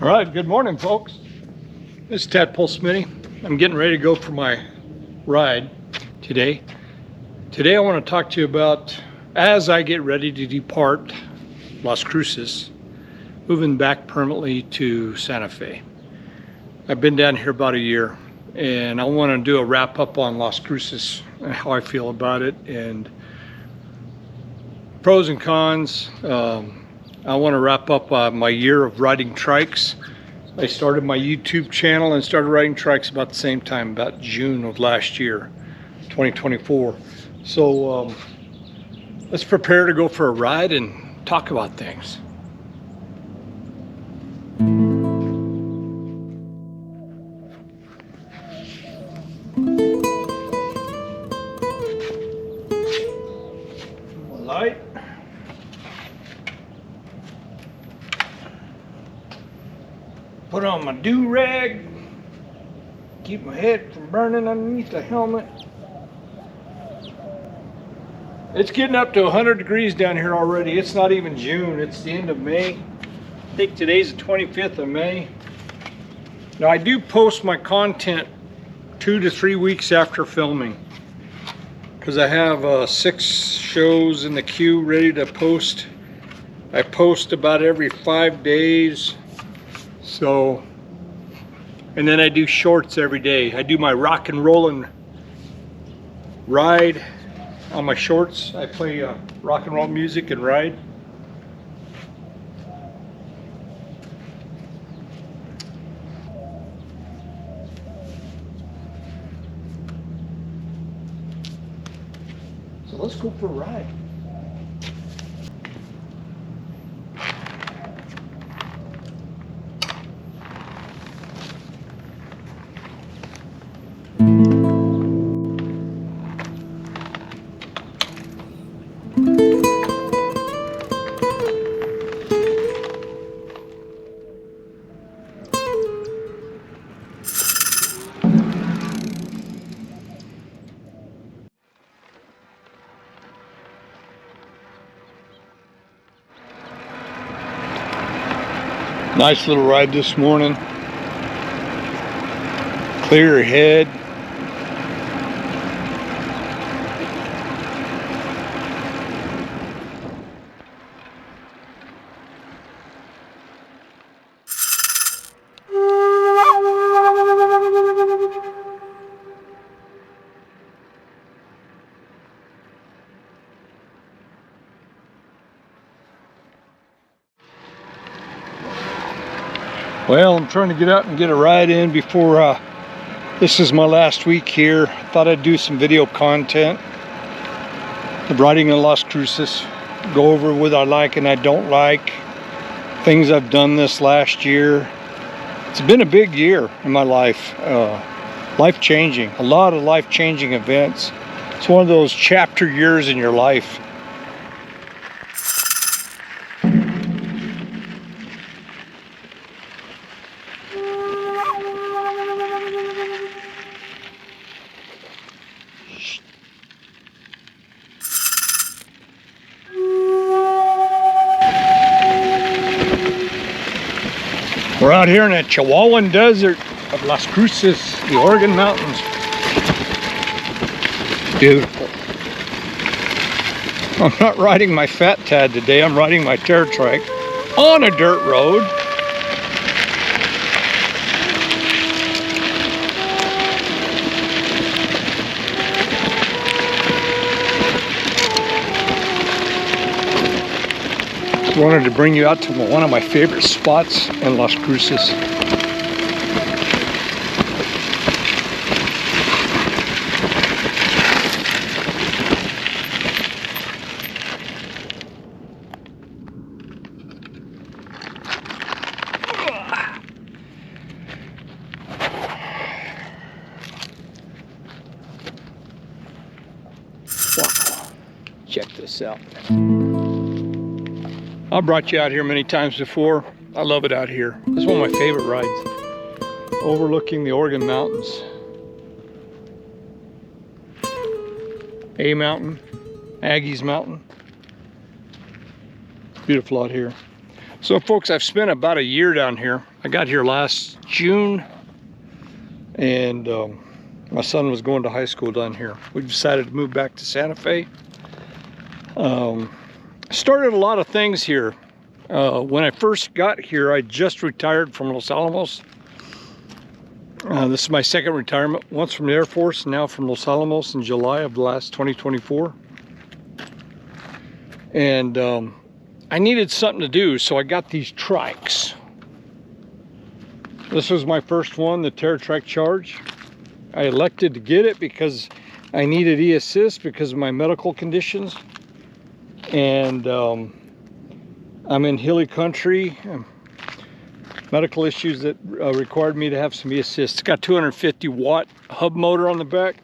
All right, good morning, folks. This is Tadpole Smitty. I'm getting ready to go for my ride today. Today I want to talk to you about, as I get ready to depart Las Cruces, moving back permanently to Santa Fe. I've been down here about a year, and I want to do a wrap up on Las Cruces and how I feel about it, and pros and cons. I want to wrap up my year of riding trikes. I started my YouTube channel and started riding trikes about the same time, about June of last year, 2024. So let's prepare to go for a ride and talk about things. Light. Put on my do-rag, keep my head from burning underneath the helmet. It's getting up to 100 degrees down here already. It's not even June, it's the end of May. I think today's the 25th of May. Now I do post my content 2 to 3 weeks after filming, because I have 6 shows in the queue ready to post. I post about every 5 days. So, and then I do shorts every day. I do my rock and rollin' ride on my shorts. I play rock and roll music and ride. So let's go for a ride. Nice little ride this morning. Clear ahead. Well, I'm trying to get out and get a ride in before this is my last week here. Thought I'd do some video content of riding in Las Cruces, go over what I like and I don't like, things I've done this last year. It's been a big year in my life, life-changing, a lot of life-changing events. It's one of those chapter years in your life. We're out here in the Chihuahuan desert of Las Cruces, the Oregon mountains. Beautiful. I'm not riding my fat Tad today, I'm riding my terror trike on a dirt road. Wanted to bring you out to one of my favorite spots in Las Cruces. Wow, check this out. I brought you out here many times before. I love it out here. This is one of my favorite rides. Overlooking the Oregon mountains. A Mountain, Aggie's Mountain. Beautiful out here. So folks, I've spent about a year down here. I got here last June, and my son was going to high school down here. We decided to move back to Santa Fe. Started a lot of things here. When I first got here, I just retired from Los Alamos. This is my second retirement, once from the Air Force, now from Los Alamos in July of the last 2024. And I needed something to do, so I got these trikes. This was my first one, the TerraTrike Charge. I elected to get it because I needed e-assist because of my medical conditions. And I'm in hilly country, medical issues that required me to have some e-assist. It's got 250 watt hub motor on the back.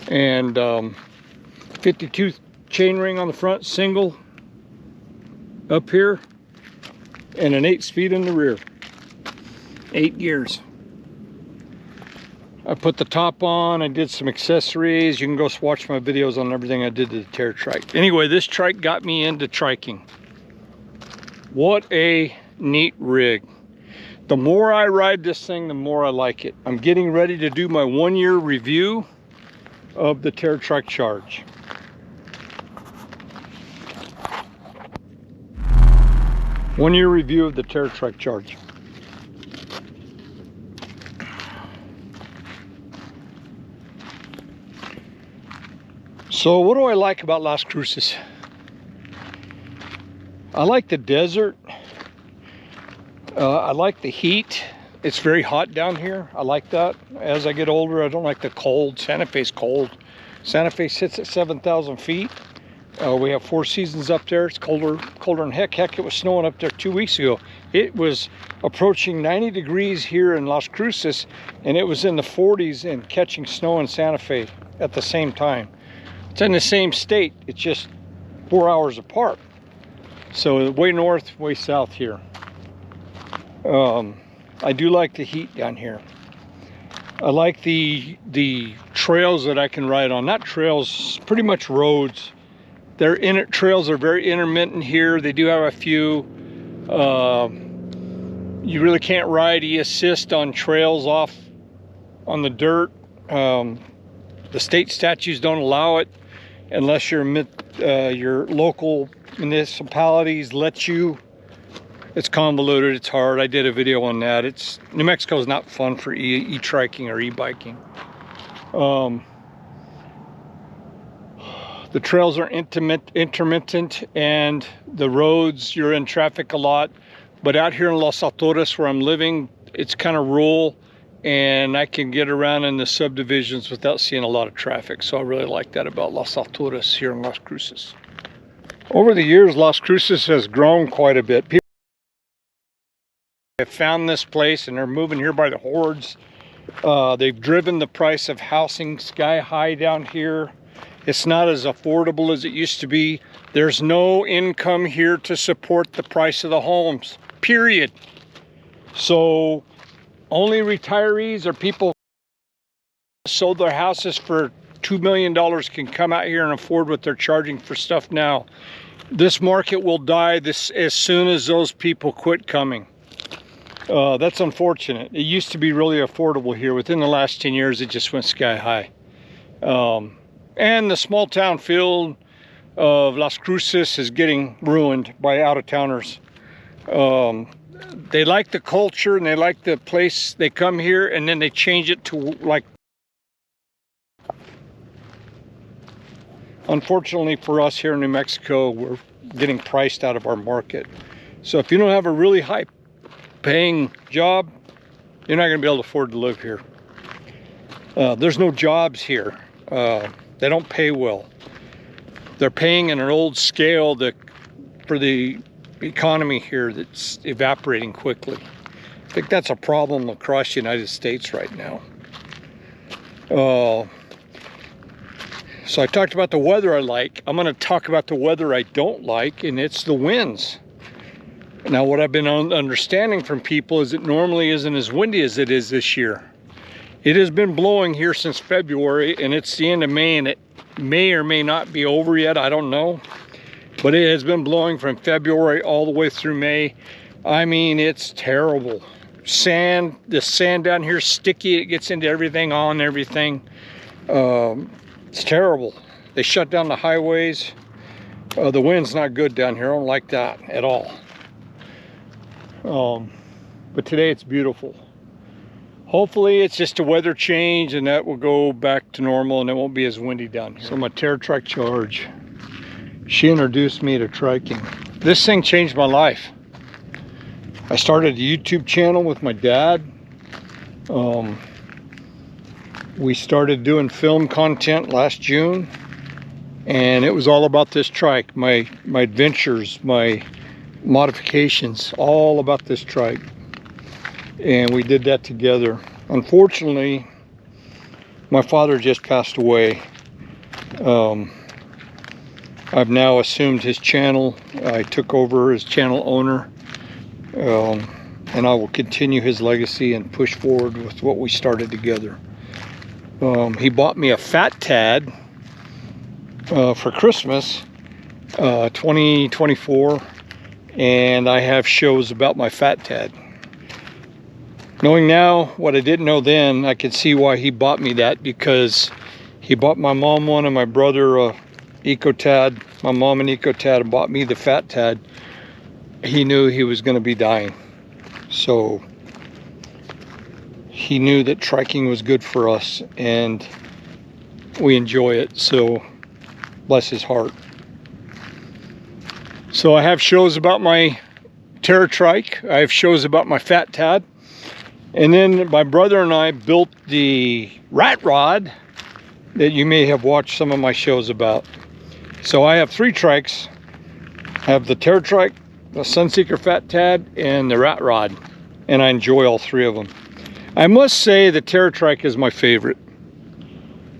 And 52 chain ring on the front, single up here, and an 8-speed in the rear. 8 gears. I put the top on, I did some accessories. You can go watch my videos on everything I did to the TerraTrike. Anyway, this trike got me into triking. What a neat rig. The more I ride this thing, the more I like it. I'm getting ready to do my 1-year review of the TerraTrike Charge. One-year review of the TerraTrike Charge. So what do I like about Las Cruces? I like the desert. I like the heat. It's very hot down here. I like that. As I get older, I don't like the cold. Santa Fe's cold. Santa Fe sits at 7,000 feet. We have 4 seasons up there. It's colder than heck. Heck, it was snowing up there 2 weeks ago. It was approaching 90 degrees here in Las Cruces, and it was in the 40s and catching snow in Santa Fe at the same time. It's in the same state. It's just 4 hours apart. So way north, way south here. I do like the heat down here. I like the trails that I can ride on. Not trails, pretty much roads. Trails are very intermittent here. They do have a few. You really can't ride e-assist on trails off on the dirt. The state statutes don't allow it unless your local municipalities let you. It's convoluted, it's hard. I did a video on that. New Mexico is not fun for e-triking or e-biking. The trails are intermittent, and the roads, you're in traffic a lot. But out here in Los Altos, where I'm living, it's kind of rural, and I can get around in the subdivisions without seeing a lot of traffic. So I really like that about Los Altos here in Las Cruces. Over the years, Las Cruces has grown quite a bit. People have found this place and they're moving here by the hordes. They've driven the price of housing sky high down here. It's not as affordable as it used to be. There's no income here to support the price of the homes, period. So only retirees or people who sold their houses for $2 million can come out here and afford what they're charging for stuff now. This market will die as soon as those people quit coming. That's unfortunate. It used to be really affordable here. Within the last 10 years, it just went sky high. And the small town feel of Las Cruces is getting ruined by out-of-towners. They like the culture and they like the place. They come here and then they change it to like. Unfortunately for us here in New Mexico, we're getting priced out of our market. So if you don't have a really high paying job, you're not going to be able to afford to live here. There's no jobs here. They don't pay well. They're paying in an old scale for the economy here that's evaporating quickly. I think that's a problem across the United States right now. So I talked about the weather I like. I'm going to talk about the weather I don't like, and it's the winds. Now, what I've been understanding from people is it normally isn't as windy as it is this year. It has been blowing here since February, and it's the end of May, and it may or may not be over yet. I don't know. but it has been blowing from February all the way through May. I mean, it's terrible. Sand, the sand down here is sticky. It gets into everything, on everything. It's terrible. They shut down the highways. The wind's not good down here. I don't like that at all. But today it's beautiful. Hopefully it's just a weather change and that will go back to normal and it won't be as windy down here. So my TerraTrike Charge, she introduced me to triking. This thing changed my life. I started a YouTube channel with my dad. We started doing film content last June, and it was all about this trike, my adventures, my modifications, all about this trike. And we did that together. Unfortunately, my father just passed away. I've now assumed his channel. I took over as channel owner, and I will continue his legacy and push forward with what we started together. He bought me a Fat Tad for Christmas 2024, and I have shows about my Fat Tad. Knowing now what I didn't know then, I could see why he bought me that, because he bought my mom one and my brother a Eco Tad. My mom an Eco Tad, and bought me the Fat Tad. He knew he was going to be dying, so he knew that triking was good for us and we enjoy it, so bless his heart. So I have shows about my TerraTrike, I have shows about my Fat Tad, and then my brother and I built the rat rod that you may have watched some of my shows about. So I have 3 trikes. I have the TerraTrike, the Sunseeker Fat Tad, and the rat rod, and I enjoy all 3 of them. I must say the TerraTrike is my favorite,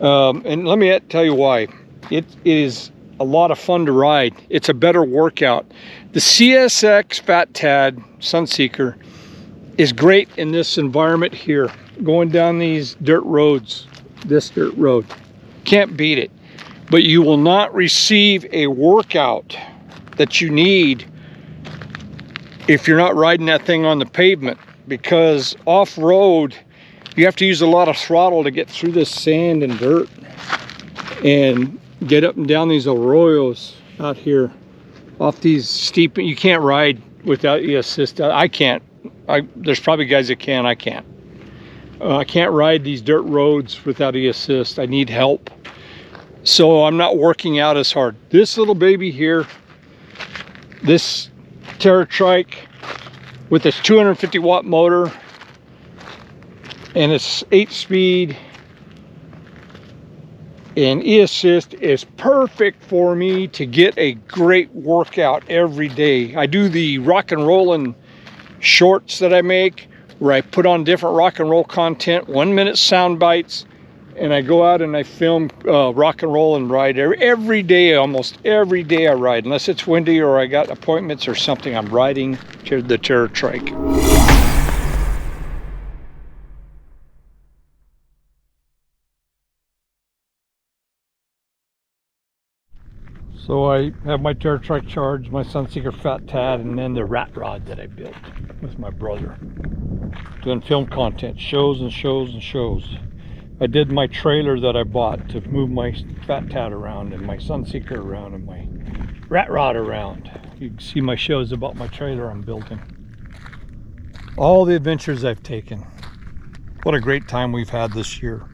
and let me tell you why. It is a lot of fun to ride. It's a better workout. The CSX Fat Tad Sunseeker is great in this environment here, going down these dirt roads, this dirt road. Can't beat it. But you will not receive a workout that you need if you're not riding that thing on the pavement, because off-road you have to use a lot of throttle to get through this sand and dirt and get up and down these arroyos out here off these steep. You can't ride without e-assist. I can't. There's probably guys that can. I can't. I can't ride these dirt roads without e-assist. I need help, so I'm not working out as hard. This little baby here, this TerraTrike with this 250 watt motor and it's 8-speed and e-assist, is perfect for me to get a great workout every day. I do the rock and rollin' shorts that I make, where I put on different rock and roll content, 1-minute sound bites, and I go out and I film rock and roll and ride every day. Almost every day I ride, unless it's windy or I got appointments or something. I'm riding to the TerraTrike. So I have my TerraTrike Charge, my Sunseeker Fat Tad, and then the rat rod that I built with my brother. Doing film content, shows and shows and shows. I did my trailer that I bought to move my Fat Tad around and my Sunseeker around and my rat rod around. You can see my shows about my trailer I'm building. All the adventures I've taken. What a great time we've had this year.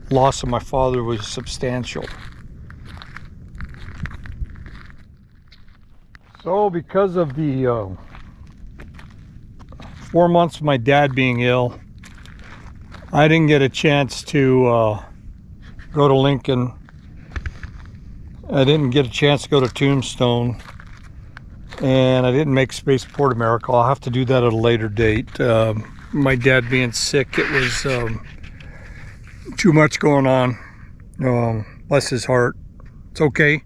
Loss of my father was substantial. So because of the 4 months of my dad being ill, I didn't get a chance to go to Lincoln. I didn't get a chance to go to Tombstone, and I didn't make Spaceport America. I'll have to do that at a later date. My dad being sick, it was too much going on. Bless his heart. It's okay.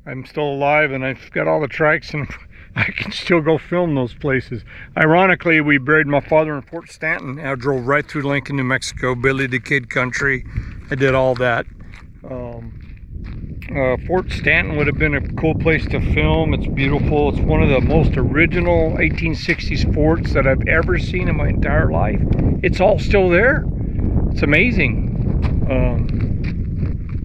I'm still alive and I've got all the trikes and I can still go film those places. Ironically, we buried my father in Fort Stanton. I drove right through Lincoln, New Mexico, Billy the Kid country. I did all that. Fort Stanton would have been a cool place to film. It's beautiful. It's one of the most original 1860s forts that I've ever seen in my entire life. It's all still there. It's amazing.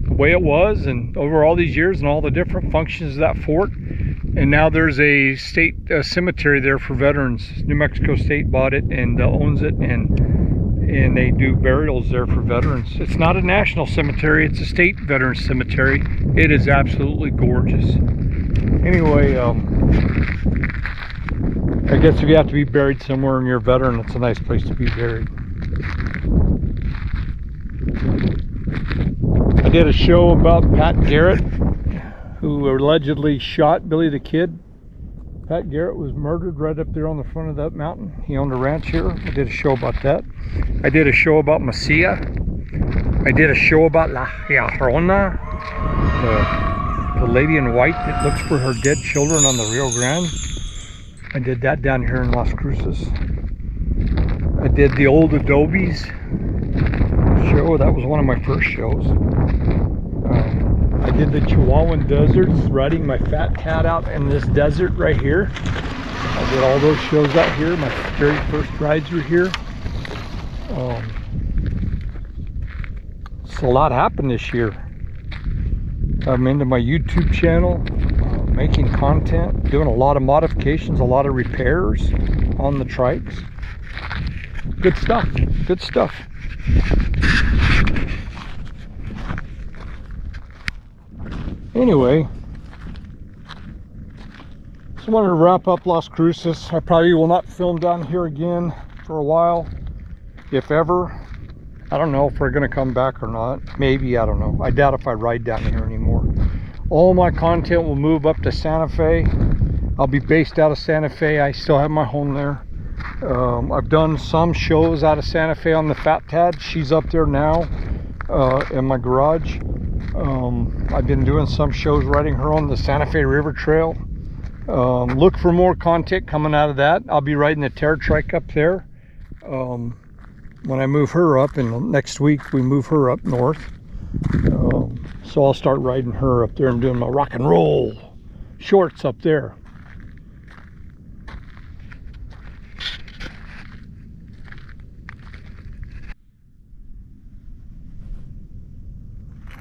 The way it was, and over all these years, and all the different functions of that fort. And now there's a state cemetery there for veterans. New Mexico State bought it and owns it, and they do burials there for veterans. It's not a national cemetery, it's a state veterans cemetery. It is absolutely gorgeous. Anyway, I guess if you have to be buried somewhere and you're a veteran, it's a nice place to be buried. I did a show about Pat Garrett, who allegedly shot Billy the Kid. Pat Garrett was murdered right up there on the front of that mountain. He owned a ranch here. I did a show about that. I did a show about Mesilla. I did a show about La Llorona, the lady in white that looks for her dead children on the Rio Grande. I did that down here in Las Cruces. I did the old adobes show. That was one of my first shows. I did the Chihuahuan deserts, riding my fat cat out in this desert right here. I did all those shows out here. My very first rides were here. So a lot happened this year. I'm into my YouTube channel, making content, doing a lot of modifications, a lot of repairs on the trikes. Good stuff, good stuff. Anyway, just wanted to wrap up Las Cruces. I probably will not film down here again for a while, if ever. I don't know if we're going to come back or not. Maybe, I don't know. I doubt if I ride down here anymore. All my content will move up to Santa Fe. I'll be based out of Santa Fe. I still have my home there. I've done some shows out of Santa Fe on the Fat Tad. She's up there now in my garage. I've been doing some shows riding her on the Santa Fe River Trail. Look for more content coming out of that. I'll be riding the Terra trike up there when I move her up, and next week we move her up north. So I'll start riding her up there and doing my rock and roll shorts up there.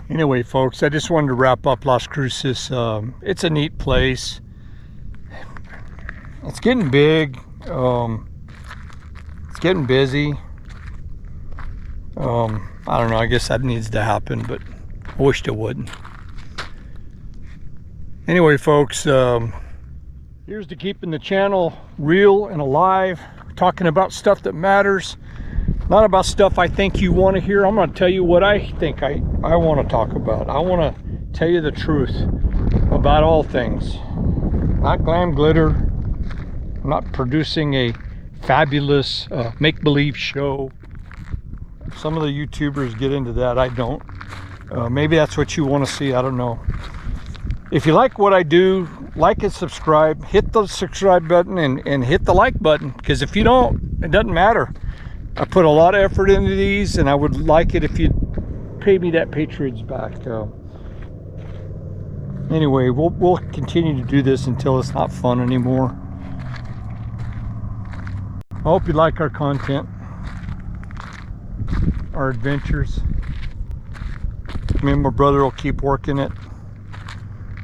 Anyway, folks, I just wanted to wrap up Las Cruces. It's a neat place. It's getting big. It's getting busy. I don't know, I guess that needs to happen, but I wished it wouldn't. Anyway, folks, here's to keeping the channel real and alive, talking about stuff that matters. Not about stuff I think you want to hear. I'm going to tell you what I think I want to talk about. I want to tell you the truth about all things. Not glam glitter. I'm not producing a fabulous make-believe show. Some of the YouTubers get into that. I don't. Maybe that's what you want to see. I don't know. If you like what I do, like and subscribe. Hit the subscribe button and hit the like button. Because if you don't, it doesn't matter. I put a lot of effort into these, and I would like it if you'd pay me that patronage back. Anyway, we'll continue to do this until it's not fun anymore. I hope you like our content, our adventures. Me and my brother will keep working it.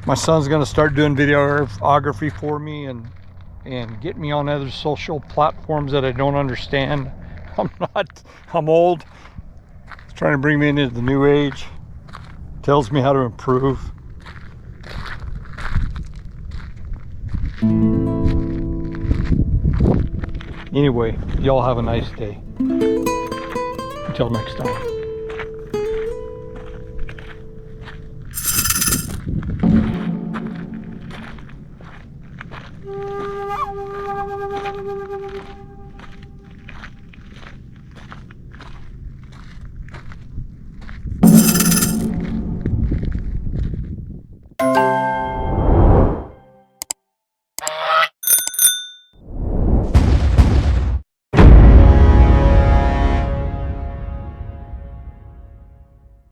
My son's going to start doing videography for me and get me on other social platforms that I don't understand. I'm old. He's trying to bring me into the new age. Tells me how to improve. Anyway, y'all have a nice day. Until next time.